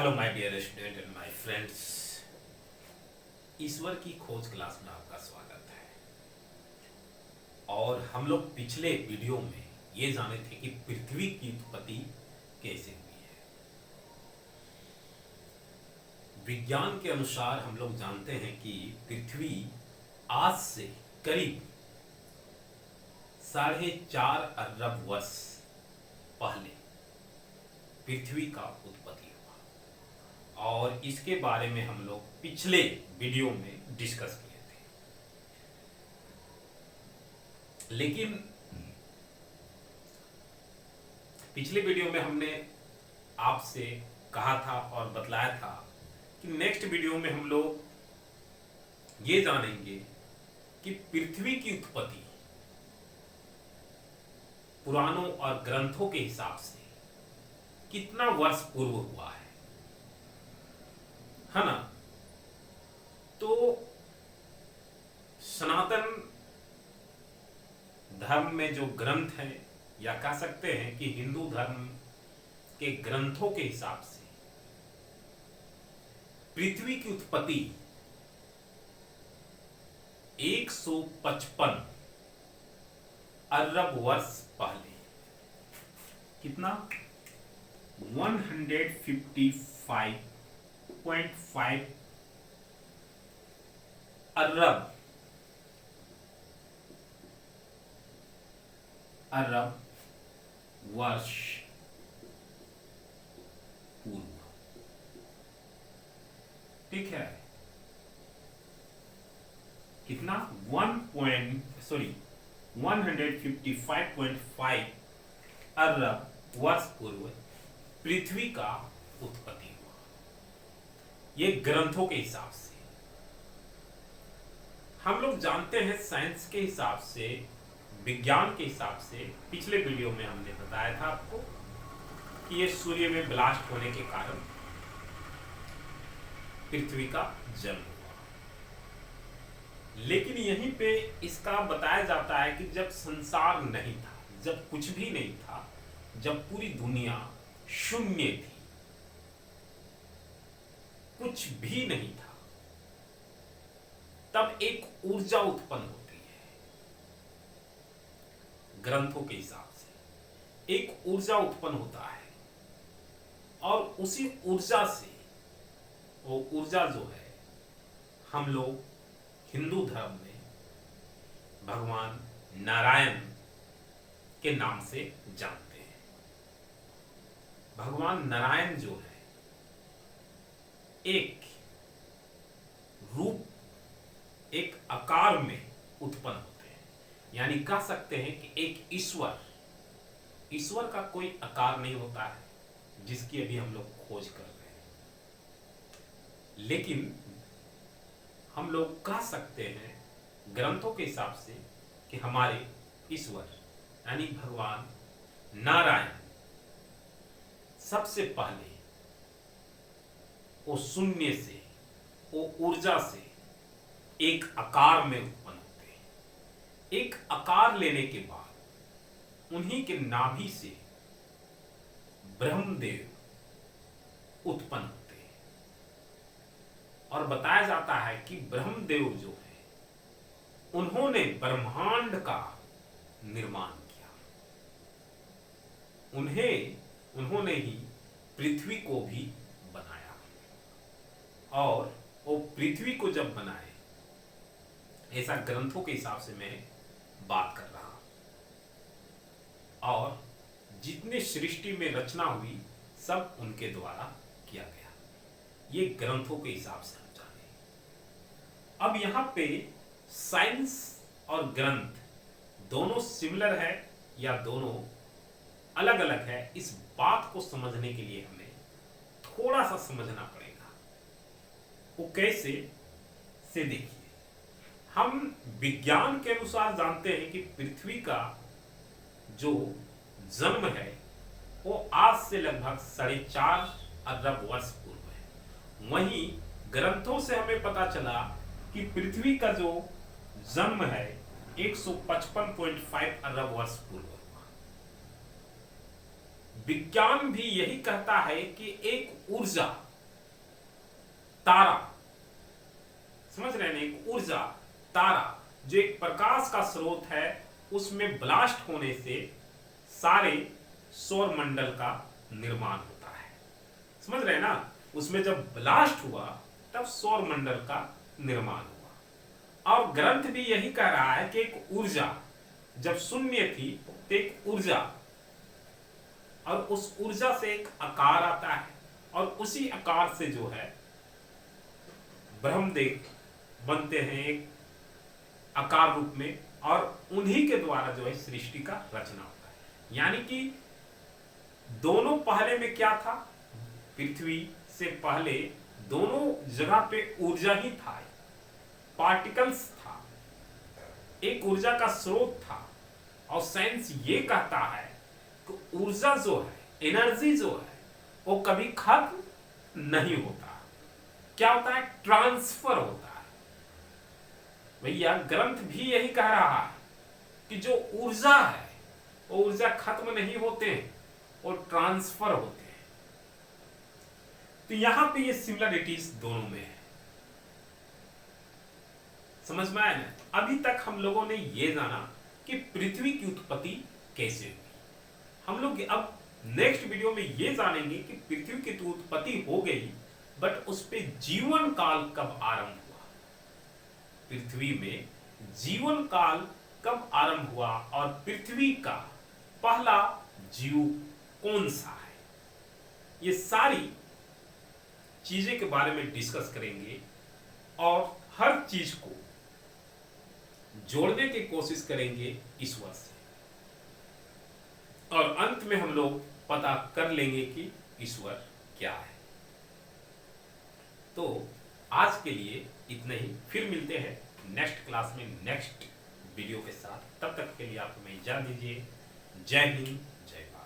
Hello my dear student and my friends. ईश्वर की खोज क्लास में आपका स्वागत है। और हम लोग पिछले वीडियो में ये जाने थे कि पृथ्वी की उत्पत्ति कैसे हुई है। विज्ञान के अनुसार हम लोग जानते हैं कि पृथ्वी आज से करीब 4.5 अरब वर्ष पहले पृथ्वी का उत्पत्ति हुआ और इसके बारे में हम लोग पिछले वीडियो में डिस्कस किए थे। लेकिन पिछले वीडियो में हमने आपसे कहा था और बतलाया था कि नेक्स्ट वीडियो में हम लोग ये जानेंगे कि पृथ्वी की उत्पत्ति पुराणों और ग्रंथों के हिसाब से कितना वर्ष पूर्व हुआ है ना। तो सनातन धर्म में जो ग्रंथ है या कह सकते हैं कि हिंदू धर्म के ग्रंथों के हिसाब से पृथ्वी की उत्पत्ति 155 अरब वर्ष पहले, कितना 155.5 अरब वर्ष पूर्व। ठीक है, कितना 155.5 अरब वर्ष पूर्व पृथ्वी का उत्पत्ति हुआ। ये ग्रंथों के हिसाब से। हम लोग जानते हैं साइंस के हिसाब से, विज्ञान के हिसाब से, पिछले वीडियो में हमने बताया था आपको कि ये सूर्य में ब्लास्ट होने के कारण पृथ्वी का जन्म हुआ। लेकिन यहीं पे इसका बताया जाता है कि जब संसार नहीं था, जब कुछ भी नहीं था, जब पूरी दुनिया शून्य थी, कुछ भी नहीं था, तब एक ऊर्जा उत्पन्न होती है। ग्रंथों के हिसाब से एक ऊर्जा उत्पन्न होता है और उसी ऊर्जा से, वो ऊर्जा जो है हम लोग हिंदू धर्म में भगवान नारायण के नाम से जानते हैं। भगवान नारायण जो है एक रूप, एक आकार में उत्पन्न होते हैं। यानी कह सकते हैं कि एक ईश्वर का कोई आकार नहीं होता है, जिसकी अभी हम लोग खोज कर रहे हैं। लेकिन हम लोग कह सकते हैं ग्रंथों के हिसाब से कि हमारे ईश्वर यानी भगवान नारायण सबसे पहले वो शून्य से, वो ऊर्जा से एक आकार में उत्पन्न होते हैं। एक आकार लेने के बाद उन्हीं के नाभि से ब्रह्मदेव उत्पन्न होते हैं। और बताया जाता है कि ब्रह्मदेव जो है उन्होंने ब्रह्मांड का निर्माण किया। उन्होंने ही पृथ्वी को भी बनाया। और वो पृथ्वी को जब बनाए, ऐसा ग्रंथों के हिसाब से मैं बात कर रहा हूं। और जितने सृष्टि में रचना हुई सब उनके द्वारा किया गया। ये ग्रंथों के हिसाब से हम जाने। अब यहां पे साइंस और ग्रंथ दोनों सिमिलर है या दोनों अलग अलग है, इस बात को समझने के लिए हमें थोड़ा सा समझना पड़ेगा। वो कैसे से देखिए, हम विज्ञान के अनुसार जानते हैं कि पृथ्वी का जो जन्म है वो आज से लगभग 4.5 अरब वर्ष पूर्व है। वहीं ग्रंथों से हमें पता चला कि पृथ्वी का जो जन्म है 155.5 अरब वर्ष पूर्व हुआ। विज्ञान भी यही कहता है कि एक ऊर्जा तारा, समझ रहे हैं ना, एक ऊर्जा तारा जो एक प्रकाश का स्रोत है, उसमें ब्लास्ट होने से सारे सौर मंडल का निर्माण होता है। समझ रहे हैं ना, उसमें जब ब्लास्ट हुआ तब सौर मंडल का निर्माण हुआ। और ग्रंथ भी यही कह रहा है कि एक ऊर्जा जब शून्य थी तो एक ऊर्जा, और उस ऊर्जा से एक आकार आता है, और उसी आकार से जो है ब्रह्मदेव बनते हैं एक आकार रूप में, और उन्हीं के द्वारा जो है सृष्टि का रचना होता है। यानी कि दोनों पहले में क्या था, पृथ्वी से पहले दोनों जगह पे ऊर्जा ही था, पार्टिकल्स था, एक ऊर्जा का स्रोत था। और साइंस ये कहता है कि ऊर्जा जो है, एनर्जी जो है, वो कभी खत्म नहीं होता। क्या होता है, ट्रांसफर होता है। भैया ग्रंथ भी यही कह रहा है कि जो ऊर्जा है वो ऊर्जा खत्म नहीं होते हैं, वो ट्रांसफर होते हैं। तो यहां पे ये सिमिलरिटीज दोनों में है। समझ में आया ना? अभी तक हम लोगों ने ये जाना कि पृथ्वी की उत्पत्ति कैसे हुई। हम लोग अब नेक्स्ट वीडियो में ये जानेंगे कि पृथ्वी की तो उत्पत्ति हो गई, बट उस पे जीवन काल कब आरंभ हुआ, पृथ्वी में जीवन काल कब आरंभ हुआ, और पृथ्वी का पहला जीव कौन सा है। ये सारी चीजें के बारे में डिस्कस करेंगे, और हर चीज को जोड़ने की कोशिश करेंगे ईश्वर से, और अंत में हम लोग पता कर लेंगे कि ईश्वर क्या है। तो आज के लिए इतना ही, फिर मिलते हैं नेक्स्ट क्लास में नेक्स्ट वीडियो के साथ। तब तक के लिए आप हमें इजाजत दीजिए। जय हिंद, जय भारत।